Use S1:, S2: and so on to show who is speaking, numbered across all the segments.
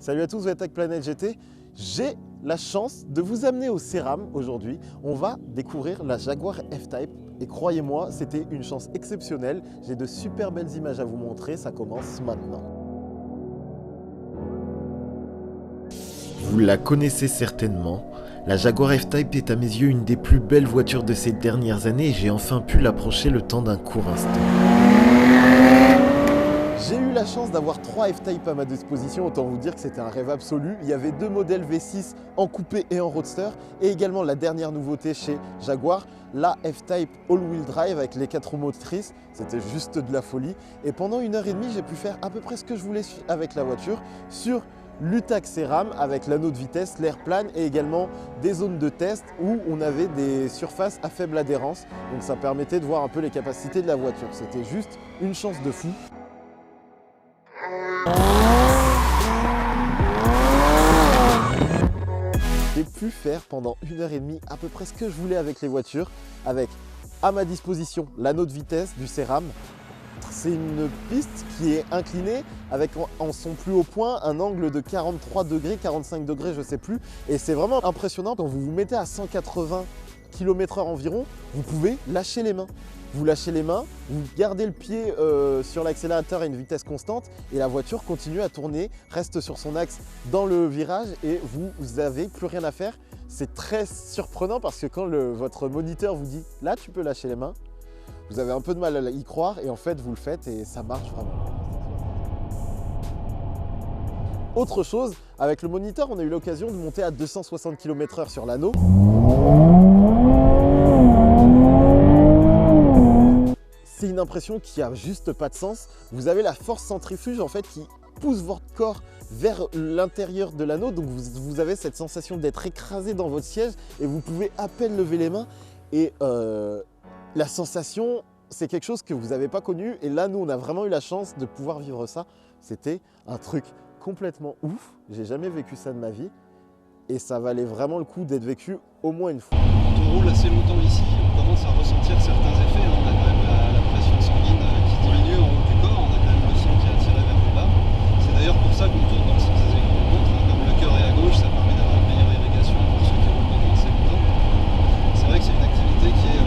S1: Salut à tous, vous êtes avec Planète GT. J'ai la chance de vous amener au CERAM aujourd'hui. On va découvrir la Jaguar F-Type et croyez-moi, c'était une chance exceptionnelle. J'ai de super belles images à vous montrer, ça commence maintenant. Vous la connaissez certainement. La Jaguar F-Type est à mes yeux une des plus belles voitures de ces dernières années et j'ai enfin pu l'approcher le temps d'un court instant. J'ai eu la chance d'avoir 3 F-Type à ma disposition, autant vous dire que c'était un rêve absolu. Il y avait 2 modèles V6 en coupé et en roadster et également la dernière nouveauté chez Jaguar, la F-Type All-Wheel Drive avec les 4 roues motrices. C'était juste de la folie. Et pendant 1h30, j'ai pu faire à peu près ce que je voulais avec la voiture sur l'UTAC CERAM avec l'anneau de vitesse, l'air plane et également des zones de test où on avait des surfaces à faible adhérence. Donc ça permettait de voir un peu les capacités de la voiture. C'était juste une chance de fou. J'ai pu faire pendant 1h30 à peu près ce que je voulais avec les voitures, avec à ma disposition l'anneau de vitesse du CERAM. C'est une piste qui est inclinée avec en son plus haut point un angle de 43 degrés, 45 degrés, je ne sais plus. Et c'est vraiment impressionnant quand vous vous mettez à 180 km/h environ, vous pouvez lâcher les mains. Vous lâchez les mains, vous gardez le pied sur l'accélérateur à une vitesse constante et la voiture continue à tourner, reste sur son axe dans le virage et vous n'avez plus rien à faire. C'est très surprenant parce que quand votre moniteur vous dit « là tu peux lâcher les mains », vous avez un peu de mal à y croire et en fait vous le faites et ça marche vraiment. Autre chose, avec le moniteur on a eu l'occasion de monter à 260 km/h sur l'anneau. C'est une impression qui a juste pas de sens. Vous avez la force centrifuge en fait qui pousse votre corps vers l'intérieur de l'anneau, donc vous avez cette sensation d'être écrasé dans votre siège et vous pouvez à peine lever les mains et la sensation c'est quelque chose que vous n'avez pas connu et là nous on a vraiment eu la chance de pouvoir vivre ça. C'était un truc complètement ouf, j'ai jamais vécu ça de ma vie et ça valait vraiment le coup d'être vécu au moins une fois.
S2: Quand on roule assez longtemps ici, on commence à ressentir certains effets. On a quand même la pression sanguine qui diminue en haut du corps, on a quand même le sang qui est attiré vers le bas. C'est d'ailleurs pour ça qu'on tourne dans le sens des aiguilles de montre. Comme le cœur est à gauche, ça permet d'avoir une meilleure irrigation pour ceux qui roulent pendant assez longtemps. C'est vrai que c'est une activité qui est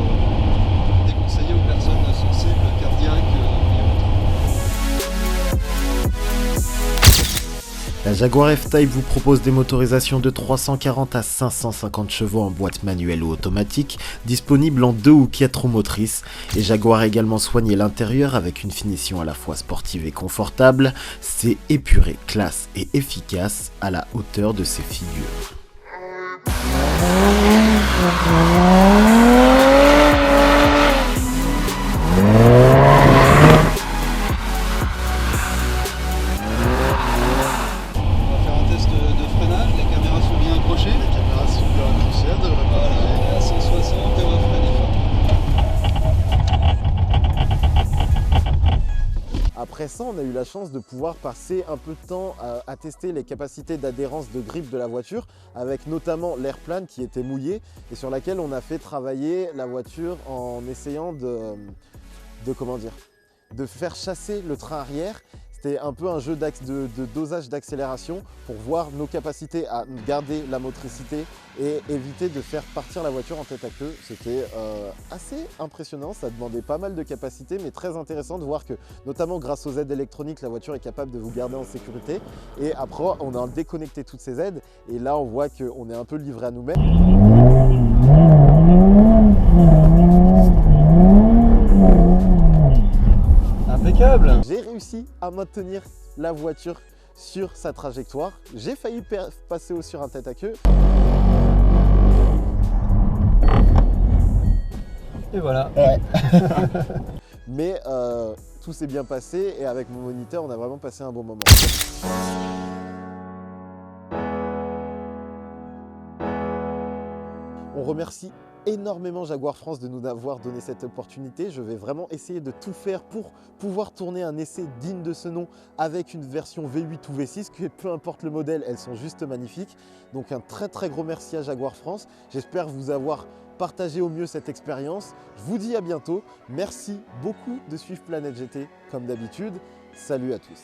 S2: déconseillée aux personnes sensibles, cardiaques et autres.
S1: La Jaguar F-Type vous propose des motorisations de 340 à 550 chevaux en boîte manuelle ou automatique, disponibles en 2 ou 4 roues motrices, et Jaguar a également soigné l'intérieur avec une finition à la fois sportive et confortable. C'est épuré, classe et efficace à la hauteur de ses figures. Après ça, on a eu la chance de pouvoir passer un peu de temps à tester les capacités d'adhérence de grippe de la voiture avec notamment l'air plane qui était mouillé et sur laquelle on a fait travailler la voiture en essayant de faire chasser le train arrière. C'était un peu un jeu de dosage d'accélération pour voir nos capacités à garder la motricité et éviter de faire partir la voiture en tête à queue. C'était assez impressionnant, ça demandait pas mal de capacité mais très intéressant de voir que notamment grâce aux aides électroniques, la voiture est capable de vous garder en sécurité. Et après, on a déconnecté toutes ces aides et là on voit qu'on est un peu livré à nous-mêmes.
S2: Impeccable.
S1: J'ai réussi à maintenir la voiture sur sa trajectoire. J'ai failli passer sur un tête à queue.
S2: Et voilà.
S1: Ouais. Mais tout s'est bien passé et avec mon moniteur, on a vraiment passé un bon moment. On remercie énormément Jaguar France de nous avoir donné cette opportunité. Je vais vraiment essayer de tout faire pour pouvoir tourner un essai digne de ce nom avec une version V8 ou V6, que peu importe le modèle, elles sont juste magnifiques. Donc un très gros merci à Jaguar France. J'espère vous avoir partagé au mieux cette expérience. Je vous dis à bientôt. Merci beaucoup de suivre Planète GT comme d'habitude. Salut à tous.